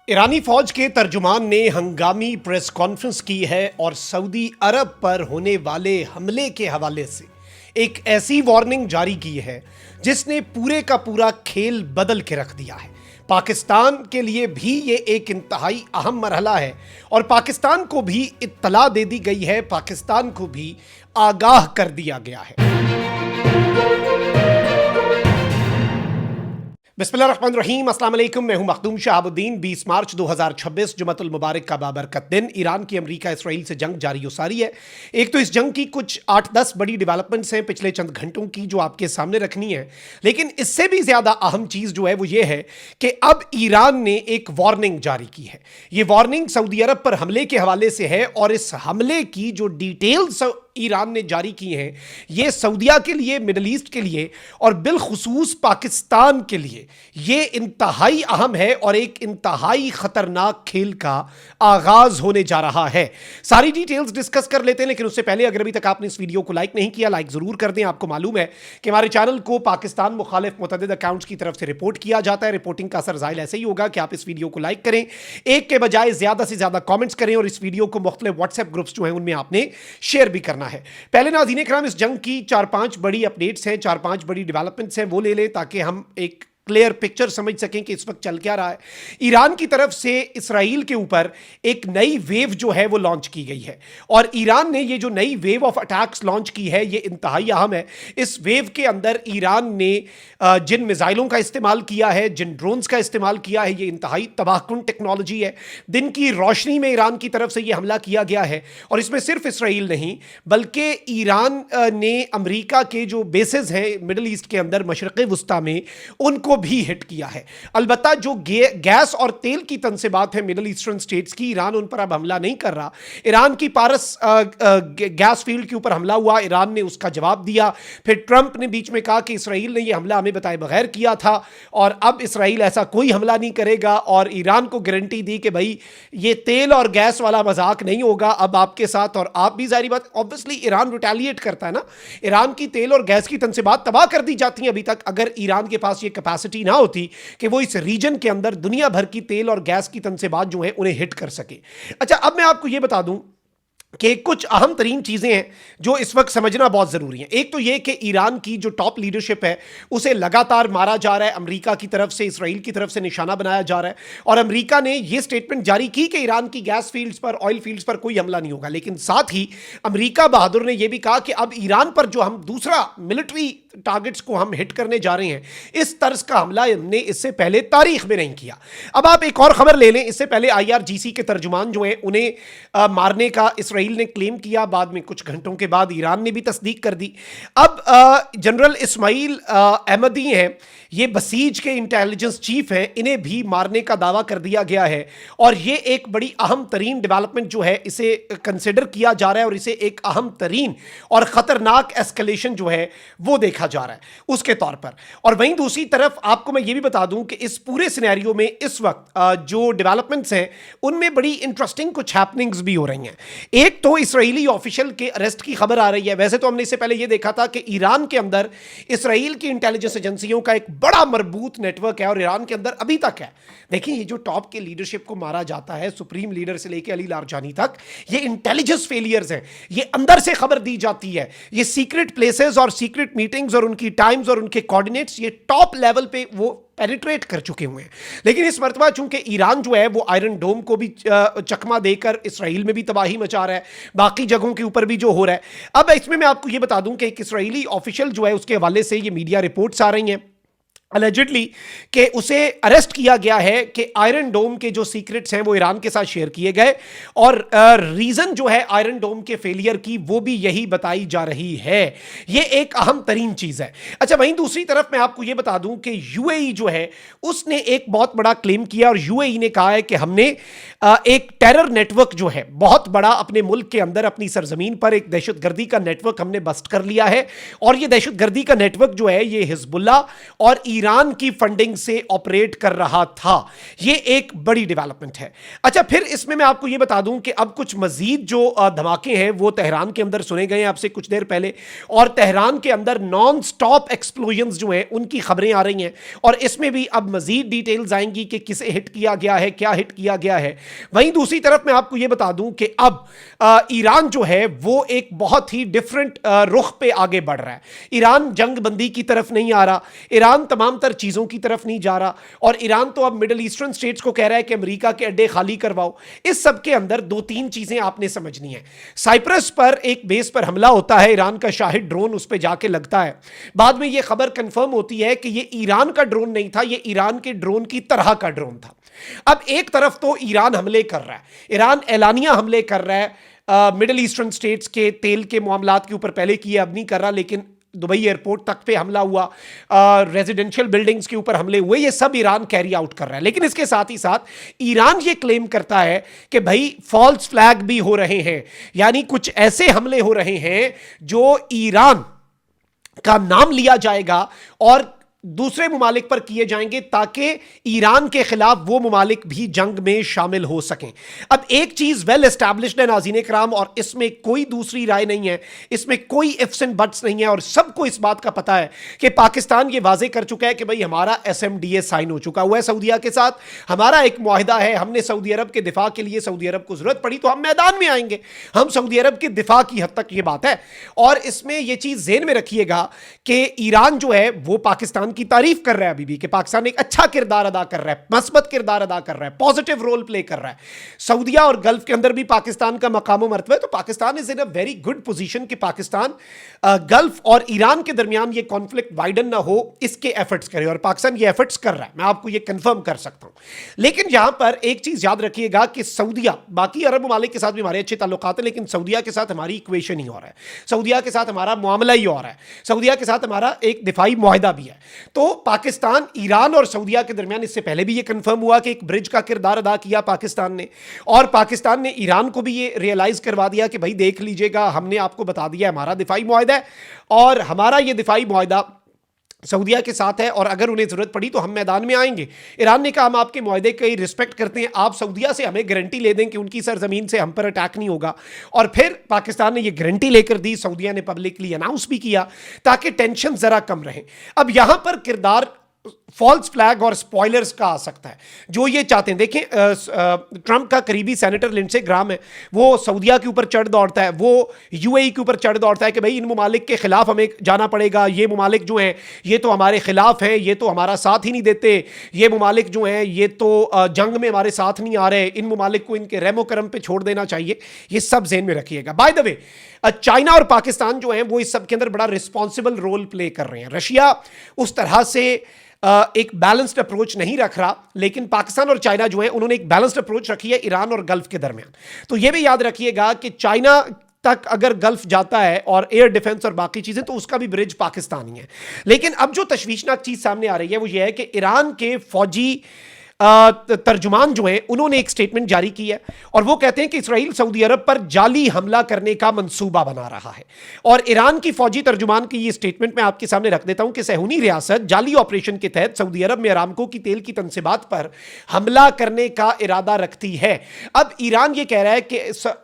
ईरानी फौज के तर्जुमान ने हंगामी प्रेस कॉन्फ्रेंस की है और सऊदी अरब पर होने वाले हमले के हवाले से एक ऐसी वार्निंग जारी की है जिसने पूरे का पूरा खेल बदल के रख दिया है। पाकिस्तान के लिए भी ये एक इंतहाई अहम मरहला है और पाकिस्तान को भी इत्तला दे दी गई है, पाकिस्तान को भी आगाह कर दिया गया है। बिस्मिल्लाहिर्रहमानिर्रहीम, अस्सलाम वालेकुम। मैं हूं मखदूम शहाबुद्दीन। 20 मार्च 2026 जुमतुल मुबारक का बाबरकत दिन। ईरान की अमेरिका इसराइल से जंग जारी हो सारी है। एक तो इस जंग की कुछ 8-10 बड़ी डेवलपमेंट्स हैं पिछले चंद घंटों की जो आपके सामने रखनी है, लेकिन इससे भी ज्यादा अहम चीज जो है वो ये है कि अब ईरान ने एक वार्निंग जारी की है। ये वार्निंग सऊदी अरब पर हमले के हवाले से है और इस हमले की जो डिटेल्स ईरान ने जारी की हैं ये सऊदिया के लिए, मिडल ईस्ट के लिए और बिलखुसूस पाकिस्तान के लिए ये इंतहाई अहम है और एक इंतहाई खतरनाक खेल का आगाज होने जा रहा है। सारी डिटेल्स डिस्कस कर लेते हैं, लेकिन उससे पहले अगर अभी तक आपने इस वीडियो को लाइक नहीं किया, लाइक जरूर कर दें। आपको मालूम है कि हमारे चैनल को पाकिस्तान मुखालिफ मुतअद्दिद अकाउंट्स की तरफ से रिपोर्ट किया जाता है। रिपोर्टिंग का असर ज़ाहिर ऐसे ही होगा कि आप इस वीडियो को लाइक करें, एक के बजाय ज्यादा से ज्यादा कॉमेंट्स करें और इस वीडियो को मुख्तलिफ व्हाट्सएप ग्रुप्स जो है उनमें आपने शेयर भी करना है। पहले नाज़रीन इकराम, इस जंग की 4-5 बड़ी अपडेट्स हैं, 4-5 बड़ी डेवलपमेंट्स हैं, वो ले लें ताकि हम एक क्लियर पिक्चर समझ सकें कि इस वक्त चल क्या रहा है। ईरान की तरफ से इसराइल के ऊपर एक नई वेव जो है वो लॉन्च की गई है और ईरान ने ये जो नई वेव ऑफ अटैक्स लॉन्च की है ये इंतहाई अहम है। इस वेव के अंदर ईरान ने जिन मिसाइलों का इस्तेमाल किया है, जिन ड्रोन्स का इस्तेमाल किया है, ये इंतहाई तबाहकुन टेक्नोलॉजी है। दिन की रोशनी में ईरान की तरफ से ये हमला किया गया है और इसमें सिर्फ इसराइल नहीं बल्कि ईरान ने अमेरिका के जो बेसेस हैं मिडल ईस्ट के अंदर, मशरक़ वुस्ता में, उनको भी हिट किया है। अलबत्ता जो गैस और तेल की तनसीबात है मिडल ईस्टर्न स्टेट्स की, ईरान उन पर अब हमला नहीं कर रहा। ईरान की पारस गैस फील्ड के ऊपर हमला हुआ, ईरान ने उसका जवाब दिया। फिर ट्रंप ने बीच में कहा कि इसराइल ने यह हमला हमें बताए बगैर किया था और अब इसराइल ऐसा कोई हमला नहीं करेगा और ईरान को गारंटी दी कि भाई ये तेल और गैस वाला मजाक नहीं होगा अब आपके साथ। और आप भी, जारी बात, ऑब्वियसली ईरान रिटेलिएट करता है ना। ईरान की तेल और गैस की तनसीबात तबाह कर दी जाती हैं अभी तक, अगर ईरान के पास ये कैपेसिटी ना होती कि वो इस रीजन के अंदर दुनिया भर की तेल और गैस की तनसीबात जो है उन्हें हिट कर सके। अच्छा, अब मैं आपको ये बता दूं कि कुछ अहम तरीन चीज़ें हैं जो इस वक्त समझना बहुत ज़रूरी है। एक तो ये कि ईरान की जो टॉप लीडरशिप है उसे लगातार मारा जा रहा है, अमेरिका की तरफ से, इसराइल की तरफ से निशाना बनाया जा रहा है और अमेरिका ने ये स्टेटमेंट जारी की कि ईरान की गैस फील्ड्स पर, ऑयल फील्ड्स पर कोई हमला नहीं होगा। लेकिन साथ ही अमेरिका बहादुर ने यह भी कहा कि अब ईरान पर जो हम दूसरा मिलिट्री टारगेट्स को हम हिट करने जा रहे हैं, इस तर्ज का हमला हमने इससे पहले तारीख में नहीं किया। अब आप एक और खबर ले लें, इससे पहले IRGC के तर्जुमान जो हैं उन्हें मारने का इसराइल ने क्लेम किया, बाद में कुछ घंटों के बाद ईरान ने भी तस्दीक कर दी। अब जनरल इस्माइल अहमदी हैं, ये बसीज के इंटेलिजेंस चीफ हैं, इन्हें भी मारने का दावा कर दिया गया है और ये एक बड़ी अहम तरीन डेवलपमेंट जो है इसे कंसिडर किया जा रहा है और इसे एक अहम तरीन और खतरनाक एस्केलेशन जो है वो देखा जा रहा है उसके तौर पर। और वहीं दूसरी तरफ आपको मैं ये भी बता दूं कि इस पूरे सिनेरियो में इस वक्त जो डेवलपमेंट्स हैं उनमें बड़ी इंटरेस्टिंग कुछ हैपनिंग्स भी हो रही हैं। एक तो इसराइली ऑफिशियल के अरेस्ट की खबर आ रही है। वैसे तो हमने इससे पहले ये देखा था कि ईरान के अंदर इसराइल की इंटेलिजेंस एजेंसियों का एक बड़ा मजबूत नेटवर्क है और ईरान के अंदर अभी तक है। देखिए, ये जो टॉप के लीडरशिप को मारा जाता है, सुप्रीम लीडर से लेकर अली लारजानी तक, ये इंटेलिजेंस फेलियर्स हैं। ये अंदर से खबर दी जाती है, ये सीक्रेट प्लेसेस और सीक्रेट मीटिंग्स और उनकी टाइम्स और उनके कोऑर्डिनेट्स ये टॉप लेवल पे वो पेनिट्रेट कर चुके हुए हैं। लेकिन इस मरतबा चूंकि ईरान जो है वो आयरन डोम को भी चकमा देकर इसराइल में भी तबाही मचा रहा है, बाकी जगहों के ऊपर भी जो हो रहा है। अब इसमें मैं आपको ये बता दूं कि एक इसराइली ऑफिशियल जो है उसके हवाले से ये मीडिया रिपोर्ट्स आ रही हैं अलेजिडली कि उसे अरेस्ट किया गया है कि आयरन डोम के जो सीक्रेट्स हैं वो ईरान के साथ शेयर किए गए और रीजन जो है आयरन डोम के फेलियर की वो भी यही बताई जा रही है। ये एक अहम तरीन चीज है। अच्छा, वहीं दूसरी तरफ मैं आपको ये बता दूं कि यूएई जो है उसने एक बहुत बड़ा क्लेम किया और यूएई ने कहा है कि हमने एक टेरर नेटवर्क जो है बहुत बड़ा अपने मुल्क के अंदर, अपनी सरजमीन पर एक दहशतगर्दी का नेटवर्क हमने बस्ट कर लिया है और ये दहशतगर्दी का नेटवर्क जो है ये हिजबुल्लाह और ईरान की फंडिंग से ऑपरेट कर रहा था। यह एक बड़ी डेवलपमेंट है। अच्छा, फिर इसमें मैं आपको यह बता दूं कि अब कुछ मजीद जो धमाके हैं वो तेहरान के अंदर सुने गए हैं आपसे कुछ देर पहले, और तेहरान के अंदर नॉन स्टॉप एक्सप्लोजन जो हैं उनकी खबरें आ रही हैं, और इसमें भी अब मजीद डिटेल्स आएंगी कि किसे हिट किया गया है, क्या हिट किया गया है। वहीं दूसरी तरफ मैं आपको यह बता दूं कि अब ईरान जो है वो एक बहुत ही डिफरेंट रुख पे आगे बढ़ रहा है। ईरान जंग बंदी की तरफ नहीं आ रहा, ईरान तमाम तर चीजों की तरफ नहीं जा रहा, और ईरान तो अब मिडिल ईस्टर्न स्टेट्स को कह रहा है कि अमेरिका के अड्डे खाली करवाओ। इस सब के अंदर दो तीन चीजें आपने समझनी है। साइप्रस पर एक बेस पर हमला होता है, ईरान का शाहिद ड्रोन उस पर जाके लगता है, बाद में यह खबर कंफर्म होती है कि यह ईरान का ड्रोन नहीं था, यह ईरान के ड्रोन की तरह का ड्रोन था। अब एक तरफ तो ईरान हमले कर रहा है, ईरान एलानिया हमले कर रहा है मिडिल ईस्टर्न स्टेट्स के तेल के मामलात के ऊपर, पहले किए अब नहीं कर रहा, लेकिन दुबई एयरपोर्ट तक पे हमला हुआ, रेजिडेंशियल बिल्डिंग्स के ऊपर हमले हुए, ये सब ईरान कैरी आउट कर रहा है। लेकिन इसके साथ ही साथ ईरान ये क्लेम करता है कि भाई फॉल्स फ्लैग भी हो रहे हैं, यानी कुछ ऐसे हमले हो रहे हैं जो ईरान का नाम लिया जाएगा और दूसरे मुमालिक पर किए जाएंगे ताकि ईरान के खिलाफ वो मुमालिक भी जंग में शामिल हो सकें। अब एक चीज वेल एस्टैब्लिश्ड है नाज़रीन कराम, और इसमें कोई दूसरी राय नहीं है, इसमें कोई इफ्स एंड बट्स नहीं है, और सबको इस बात का पता है कि पाकिस्तान ये वाजे कर चुका है कि भाई हमारा SMDA साइन हो चुका हुआ है सऊदीया के साथ, हमारा एक मुआहिदा है, हमने सऊदी अरब के दिफा के लिए सऊदी अरब को जरूरत पड़ी तो हम मैदान में आएंगे, हम सऊदी अरब के दिफा की हद तक ये बात है। और इसमें यह चीज ज़हन में रखिएगा कि ईरान जो है वो पाकिस्तान की तारीफ कर रहा है अभी भी, कि पाकिस्तान एक अच्छा किरदार अदा कर रहा है, मस्बत किरदार अदा कर रहा है, पॉजिटिव रोल प्ले कर रहा है। सऊदीया और गल्फ के अंदर भी पाकिस्तान का मकाम और मर्तबा है, तो Pakistan is in a very good position कि पाकिस्तान गल्फ और ईरान के दरमियान ये कॉन्फ्लिक्ट वाइडन ना हो, इसके एफर्ट्स करे, और पाकिस्तान ये एफर्ट्स कर रहा है, मैं आपको ये कंफर्म कर सकता हूं। लेकिन यहां पर एक चीज याद रखिएगा कि सऊदीया, बाकी अरब ममालिक के साथ भी हमारे अच्छे ताल्लुकात हैं, लेकिन सऊदीया के साथ हमारी इक्वेशन ही हो रहा है, सऊदीया के साथ हमारा मामला ही हो रहा है, सऊदीया के साथ हमारा एक दिफाई मुआहिदा भी है। तो पाकिस्तान, ईरान और सऊदीया के दरमियान इससे पहले भी ये कंफर्म हुआ कि एक ब्रिज का किरदार अदा किया पाकिस्तान ने, और पाकिस्तान ने ईरान को भी ये रियलाइज करवा दिया कि भाई देख लीजिएगा, हमने आपको बता दिया हमारा दिफाई मुआहिदा है, और हमारा ये दिफाई मुआहिदा सऊदीया के साथ है, और अगर उन्हें जरूरत पड़ी तो हम मैदान में आएंगे। ईरान ने कहा हम आपके मुआहदे की रिस्पेक्ट करते हैं, आप सऊदीया से हमें गारंटी ले दें कि उनकी सरजमीन से हम पर अटैक नहीं होगा। और फिर पाकिस्तान ने यह गारंटी लेकर दी, सऊदीया ने पब्लिकली अनाउंस भी किया ताकि टेंशन जरा कम रहे। अब यहां पर किरदार फॉल्स फ्लैग और स्पॉयलर्स का आ सकता है जो ये चाहते हैं। देखें, ट्रंप का करीबी सेनेटर लिंडसे ग्राम है, वो सऊदीया के ऊपर चढ़ दौड़ता है, वो यूएई के ऊपर चढ़ दौड़ता है कि भाई इन मुमालिक के खिलाफ हमें जाना पड़ेगा, ये मुमालिक जो हैं ये तो हमारे खिलाफ हैं, ये तो हमारा साथ ही नहीं देते, ये मुमालिक जो हैं ये तो जंग में हमारे साथ नहीं आ रहे, इन मुमालिक को इनके रहमो करम पे छोड़ देना चाहिए। ये सब ज़हन में रखिएगा। बाय द वे, चाइना और पाकिस्तान जो हैं वो इस सब के अंदर बड़ा रिस्पॉन्सिबल रोल प्ले कर रहे हैं। रशिया उस तरह से एक बैलेंस्ड अप्रोच नहीं रख रहा, लेकिन पाकिस्तान और चाइना जो है उन्होंने एक बैलेंस्ड अप्रोच रखी है ईरान और गल्फ के दरमियान। तो यह भी याद रखिएगा कि चाइना तक अगर गल्फ जाता है और एयर डिफेंस और बाकी चीजें, तो उसका भी ब्रिज पाकिस्तान ही है। लेकिन अब जो तशवीशनाक चीज सामने आ रही है वो यह है कि ईरान के फौजी तर्जुमान जो हैं उन्होंने एक स्टेटमेंट जारी की है, और वो कहते हैं कि इसराइल सऊदी अरब पर जाली हमला करने का मंसूबा बना रहा है। और ईरान की फौजी तर्जुमान की ये स्टेटमेंट मैं आपके सामने रख देता हूं कि सहूनी रियासत जाली ऑपरेशन के तहत सऊदी अरब में अरामको की तेल की तनसीबात पर हमला करने का इरादा रखती है। अब ईरान ये कह रहा है कि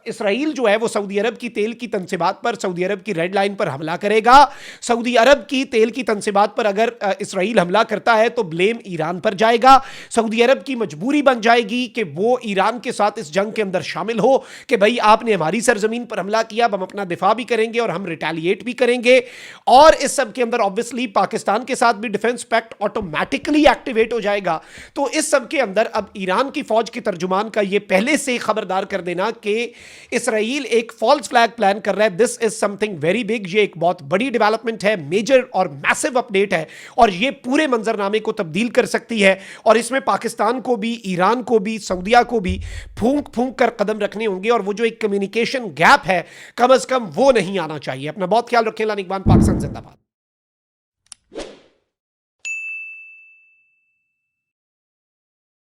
इसराइल जो है वो सऊदी अरब की तेल की तनसीबात पर, सऊदी अरब की रेड लाइन पर हमला करेगा। सऊदी अरब की तेल की तनसीबात पर अगर इसराइल हमला करता है तो ब्लेम ईरान पर जाएगा। सऊदी अरब की मजबूरी बन जाएगी कि वो ईरान के साथ इस जंग के अंदर शामिल हो कि भाई आपने हमारी सरजमीन पर हमला किया, हम अपना दिफा भी करेंगे और हम रिटेलिएट भी करेंगे। और इस सब के अंदर ऑब्वियसली पाकिस्तान के साथ भी डिफेंस पैक्ट ऑटोमेटिकली एक्टिवेट हो जाएगा। तो इस सब के अंदर अब ईरान की फौज के तर्जुमान का यह पहले से खबरदार कर देना कि इसराइल एक फॉल्स फ्लैग प्लान कर रहा है, this is something very big. ये एक बहुत बड़ी डेवलपमेंट है, मेजर और मैसिव अपडेट है, और ये पूरे मंजरनामे को तब्दील कर सकती है। और इसमें पाकिस्तान को भी, ईरान को भी, सऊदीया को भी फूंक फूंक कर कदम रखने होंगे, और वो जो एक कम्युनिकेशन गैप है कम से कम वो नहीं आना चाहिए। अपना बहुत ख्याल रखें। लानिकबान, पाकिस्तान जिंदाबाद।